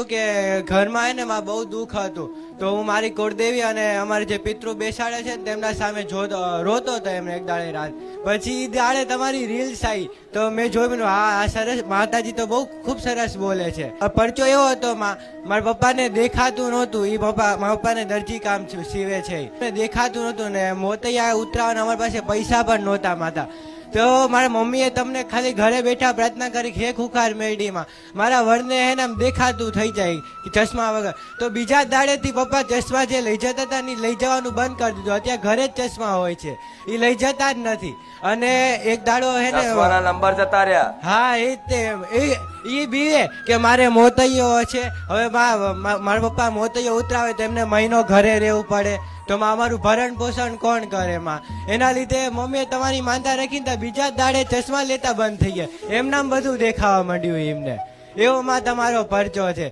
કે ઘરમાં હે ને માં બહુ દુઃખ હતું, તો હું મારી કુળદેવી અને અમારે જે પિતૃ બેસાડે છે તેમના સામે રોતો હતો એમને એક દાડે રાત. પછી ઈ દાડે તમારી રીલ્સ આવી તો મેં જોયું, હા આ સરસ માતાજી તો બહુ ખૂબ સરસ બોલે છે. પરચો એવો હતો, મારા પપ્પાને દેખાતું નહોતું, એ મારા પપ્પાને દરજી કામ સીવે છે, દેખાતું નહોતું ને મોતૈયા ઉતરાવાના અમારી પાસે પૈસા પણ નહોતા માતા. તો મારા મમ્મીએ તમને ખાલી ઘરે બેઠા પ્રાર્થના કરી હે ખુખાર મેરડીમાં મારા વરને હે ને આમ દેખાતું થઈ જાય ચશ્મા વગર. તો બીજા દાડેથી પપ્પા ચશ્મા જે લઈ જતા હતા ને લઈ જવાનું બંધ કરી દીધું. અત્યારે ઘરે જ ચશ્મા હોય છે, એ લઈ જતા જ નથી. અને એક દાડો હે ને નંબર જતા રહ્યા. હા એ જ બીવે કે મારે મોતૈયો છે, હવે મારા પપ્પા મોતૈયો ઉતરાવે તો એમને મહિનો ઘરે રહેવું પડે, તો અમારું ભરણ પોષણ કોણ કરે માં? એના લીધે મમ્મીએ તમારી માનતા રાખીને બીજા દાડે ચશ્મા લેતા બંધ થઈ ગયા, એમનામ બધું દેખાવા માંડ્યું એમને. એવો માં તમારો પરચો છે.